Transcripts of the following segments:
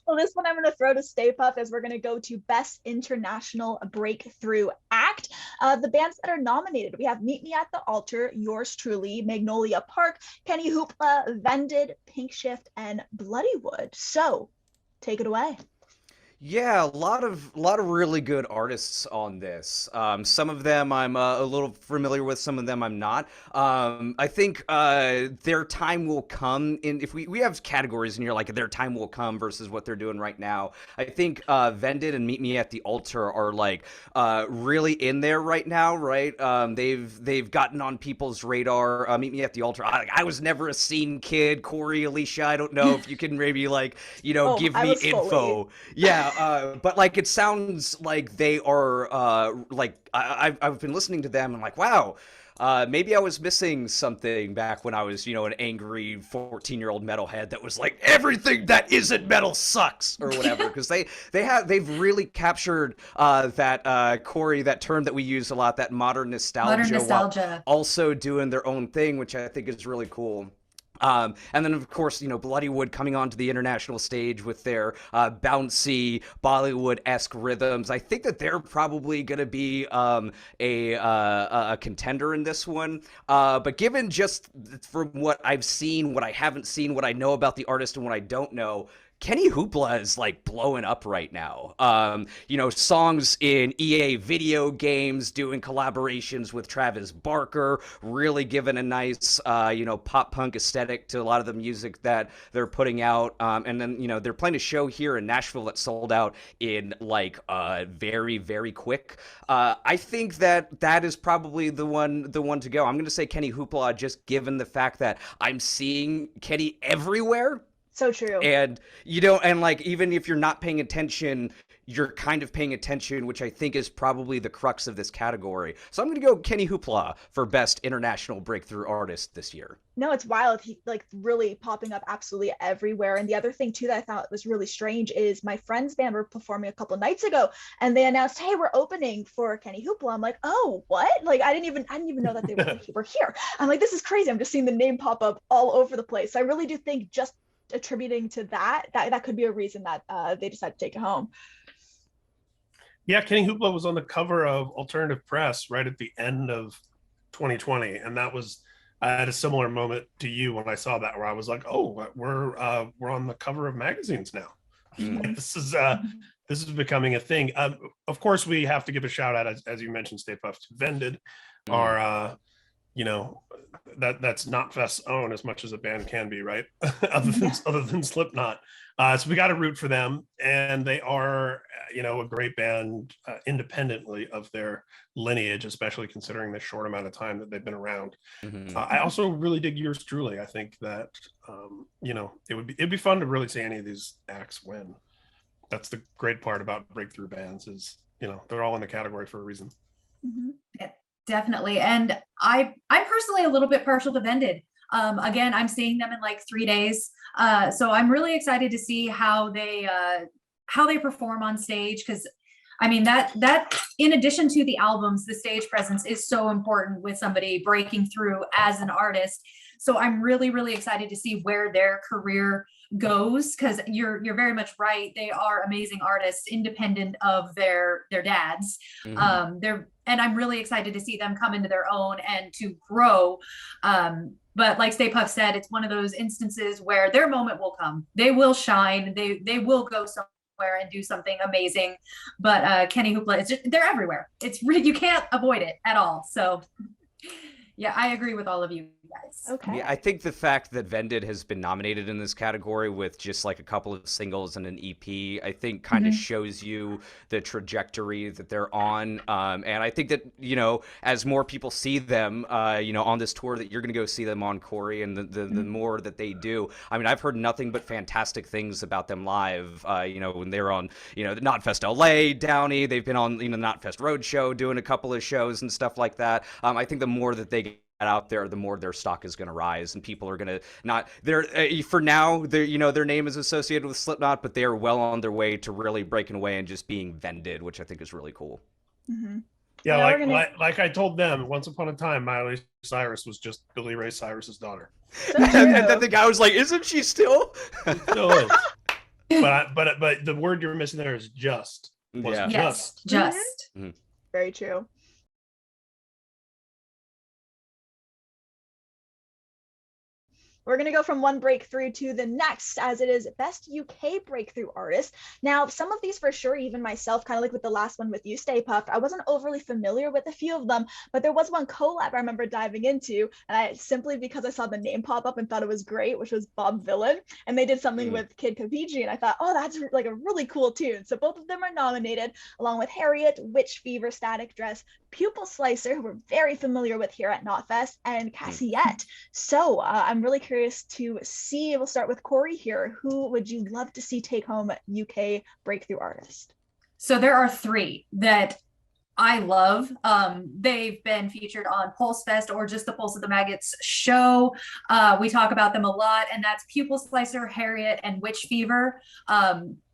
Well, this one I'm going to throw to Stay Puft as we're going to go to Best International Breakthrough Act. The bands that are nominated, we have Meet Me at the Altar, yours truly, Magnolia Park, Kennyhoopla, Vended, Pinkshift, and Bloodywood. So, take it away. Yeah, a lot of really good artists on this. Some of them I'm a little familiar with, some of them I'm not. I think their time will come in if we have categories and you're like their time will come versus what they're doing right now. I think Vended and Meet Me at the Altar are like really in there right now, right? They've gotten on people's radar. Meet Me at the Altar. I was never a scene kid. Cori, Alicia, I don't know if you can maybe like Oh, give I me was fully. info. Yeah, but like it sounds like they are like I've been listening to them and like wow, maybe I was missing something back when I was an angry 14-year-old metalhead that was like everything that isn't metal sucks or whatever because they've really captured that Cori, that term that we use a lot, that modern Modern nostalgia, while nostalgia. also doing their own thing, which I think is really cool. And then, of course, Bloodywood coming onto the international stage with their bouncy Bollywood-esque rhythms. I think that they're probably going to be a contender in this one. But given just from what I've seen, what I haven't seen, what I know about the artist and what I don't know, Kennyhoopla is like blowing up right now. Songs in EA video games, doing collaborations with Travis Barker, really giving a nice, pop punk aesthetic to a lot of the music that they're putting out. And then, they're playing a show here in Nashville that sold out in like very, very quick. I think that is probably the one to go. I'm going to say Kennyhoopla, just given the fact that I'm seeing Kenny everywhere. So true. And and like even if you're not paying attention, you're kind of paying attention, which I think is probably the crux of this category. So I'm going to go Kennyhoopla for Best International Breakthrough Artist this year. No, it's wild. He like really popping up absolutely everywhere. And the other thing too that I thought was really strange is my friend's band were performing a couple nights ago, and they announced, "Hey, we're opening for Kennyhoopla." I'm like, "Oh, what?" Like I didn't even know that they were here. I'm like, "This is crazy." I'm just seeing the name pop up all over the place. So I really do think just attributing to that could be a reason that they decided to take it home. Yeah, Kennyhoopla was on the cover of Alternative Press right at the end of 2020, and I had a similar moment to you when I saw that, where I was like, "Oh, we're on the cover of magazines now." Like, this is becoming a thing. Of course, we have to give a shout out, as you mentioned, Stay Puft, Vended, are that's not Fest's own as much as a band can be, right? other than Slipknot. So we got to root for them, and they are a great band independently of their lineage, especially considering the short amount of time that they've been around. I also really dig yours truly. I think that it'd be fun to really see any of these acts win. That's the great part about breakthrough bands is they're all in the category for a reason. Yeah, definitely. And I'm personally a little bit partial to Vended. Again, I'm seeing them in like 3 days. So I'm really excited to see how they perform on stage. Cause I mean, that in addition to the albums, the stage presence is so important with somebody breaking through as an artist. So I'm really, really excited to see where their career goes. Cause you're very much right. They are amazing artists, independent of their dads. And I'm really excited to see them come into their own and to grow. But like Stay Puft said, it's one of those instances where their moment will come. They will shine. They will go somewhere and do something amazing. But Kennyhoopla, they're everywhere. You can't avoid it at all. So yeah, I agree with all of you guys. Okay. Yeah, I think the fact that Vended has been nominated in this category with just like a couple of singles and an EP, I think kind of shows you the trajectory that they're on. And I think that, as more people see them, on this tour, that you're going to go see them on, Cori, and the more that they do. I mean, I've heard nothing but fantastic things about them live, when they're on, the Knotfest LA, Downey, they've been on, Knotfest Roadshow, doing a couple of shows and stuff like that. I think the more that they get out there, the more their stock is going to rise, and people are going to not. They're for now. Their name is associated with Slipknot, but they are well on their way to really breaking away and just being Vended, which I think is really cool. Yeah, like I told them, once upon a time, Miley Cyrus was just Billy Ray Cyrus's daughter. So And then the guy was like, "Isn't she still?" It still is. but the word you're missing there is just. Yeah. Yes, just. Mm-hmm. Very true. We're going to go from one breakthrough to the next, as it is Best UK Breakthrough Artist. Now, some of these for sure, even myself, kind of like with the last one with you, Stay Puft, I wasn't overly familiar with a few of them, but there was one collab I remember diving into, and I simply because I saw the name pop up and thought it was great, which was Bob Vylan, and they did something with Kid Kapichi, and I thought, oh, that's like a really cool tune. So both of them are nominated, along with Heriot, Witch Fever, Static Dress, Pupil Slicer, who we're very familiar with here at Knotfest, and Cassyette. So I'm really curious to see, we'll start with Cori here. Who would you love to see take home UK Breakthrough Artist? So there are 3 that I love. They've been featured on Pulse Fest or just the Pulse of the Maggots show. We talk about them a lot, and that's Pupil Slicer, Heriot, and Witch Fever.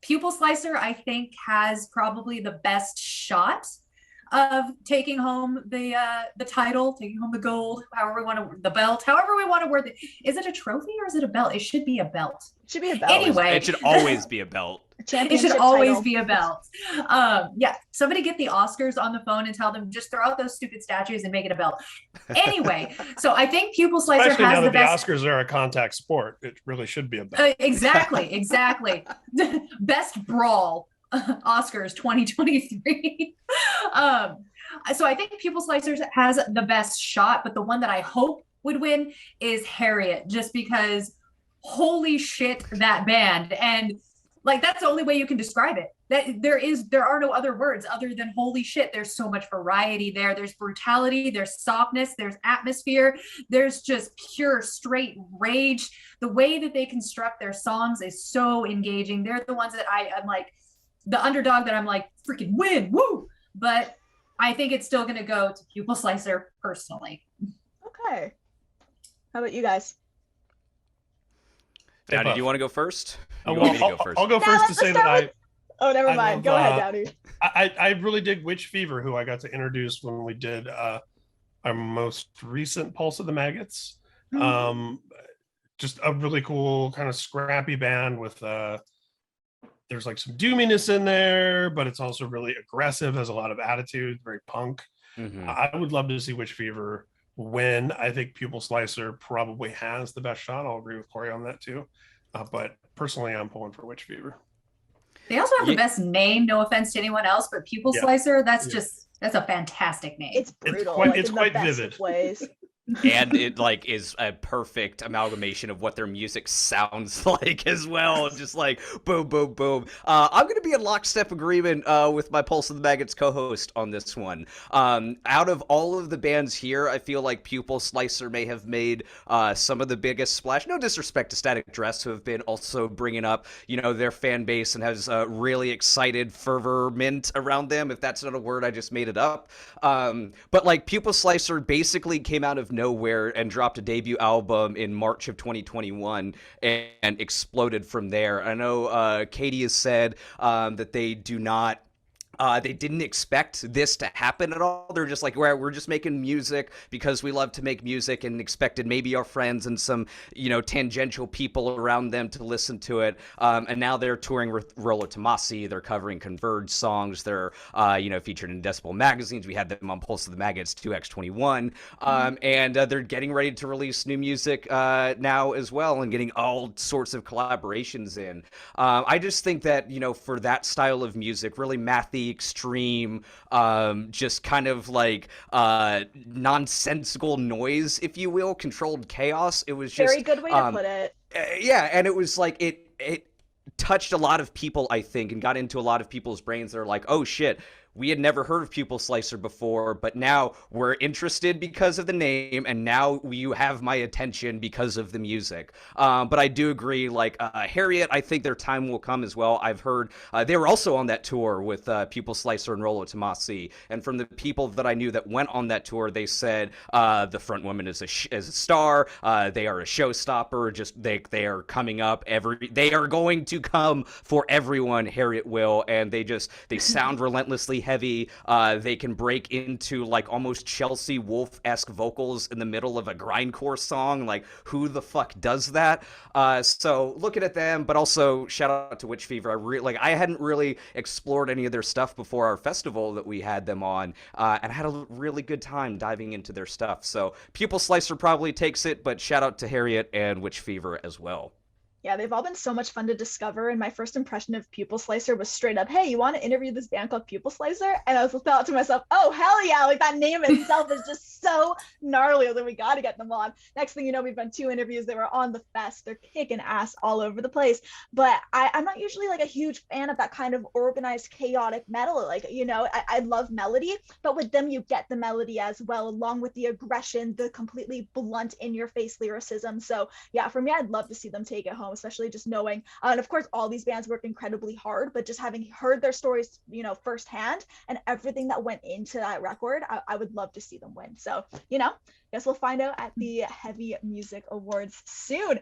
Pupil Slicer, I think, has probably the best shot of taking home the title, taking home the gold, however we want to, the belt, however we want to word it. Is it a trophy or is it a belt? It should be a belt. It should be a belt. Anyway, it should always be a belt. It should always be a belt. Yeah, somebody get the Oscars on the phone and tell them just throw out those stupid statues and make it a belt. Anyway, so I think Pupil Slicer Especially has now the that best. The Oscars are a contact sport. It really should be a belt. Exactly. Best brawl. Oscars 2023. So I think Pupil Slicers has the best shot, but the one that I hope would win is Heriot, just because holy shit, that band. And like, that's the only way you can describe it. That there are no other words other than holy shit. There's so much variety there. There's brutality, there's softness, there's atmosphere, there's just pure straight rage. The way that they construct their songs is so engaging. They're the ones that I'm like, the underdog that I'm like, freaking win, woo! But I think it's still going to go to Pupil Slicer personally. Okay. How about you guys? Downey, do you want to go first? I'll go first to say that Oh, never mind. Go ahead, Downey. I really dig Witch Fever, who I got to introduce when we did our most recent Pulse of the Maggots. Just a really cool kind of scrappy band with there's like some doominess in there, but it's also really aggressive, has a lot of attitude, very punk. I would love to see Witch Fever win. I think Pupil Slicer probably has the best shot. I'll agree with Cori on that too. But personally, I'm pulling for Witch Fever. They also have the best name, no offense to anyone else, but Pupil Slicer, that's a fantastic name. It's brutal. It's quite vivid. And it like is a perfect amalgamation of what their music sounds like as well. Just like boom, boom, boom. I'm going to be in lockstep agreement with my Pulse of the Maggots co-host on this one. Out of all of the bands here, I feel like Pupil Slicer may have made some of the biggest splash. No disrespect to Static Dress, who have been also bringing up, their fan base and has really excited fervorment around them. If that's not a word, I just made it up. But like Pupil Slicer basically came out of nowhere and dropped a debut album in March of 2021 and exploded from there. I know Katie has said that they didn't expect this to happen at all. They're just like, we're just making music because we love to make music, and expected maybe our friends and some, tangential people around them to listen to it. And now they're touring with Rollo Tomasi. They're covering Converge songs. They're, featured in Decibel magazines. We had them on Pulse of the Maggots 2X21. And they're getting ready to release new music now as well, and getting all sorts of collaborations in. I just think that, for that style of music, really mathy, extreme, just kind of like nonsensical noise, if you will, controlled chaos. It was just very good way to put it. Yeah, and it was like it touched a lot of people, I think, and got into a lot of people's brains that are like, oh shit, we had never heard of Pupil Slicer before, but now we're interested because of the name, and now you have my attention because of the music. But I do agree, like, Heriot, I think their time will come as well. I've heard they were also on that tour with Pupil Slicer and Rollo Tomasi, and from the people that I knew that went on that tour, they said the front woman is a star, they are a showstopper, just they are coming up, they are going to come for everyone, Heriot will, and they sound relentlessly heavy. They can break into like almost Chelsea Wolfe-esque vocals in the middle of a grindcore song. Like, who the fuck does that? So looking at them, but also shout out to Witch Fever. I hadn't really explored any of their stuff before our festival that we had them on, and had a really good time diving into their stuff. So Pupil Slicer probably takes it, but shout out to Heriot and Witch Fever as well. Yeah, they've all been so much fun to discover. And my first impression of Pupil Slicer was straight up, hey, you want to interview this band called Pupil Slicer? And I thought to myself, oh, hell yeah. Like, that name itself is just so gnarly that we got to get them on. Next thing you know, we've done 2 interviews. They were on the fest. They're kicking ass all over the place. But I'm not usually like a huge fan of that kind of organized, chaotic metal. Like, you know, I love melody, but with them, you get the melody as well, along with the aggression, the completely blunt in your face lyricism. So yeah, for me, I'd love to see them take it home, especially just knowing, and of course all these bands work incredibly hard, but just having heard their stories, you know, firsthand and everything that went into that record, I would love to see them win. So, you know, guess we'll find out at the Heavy Music Awards soon.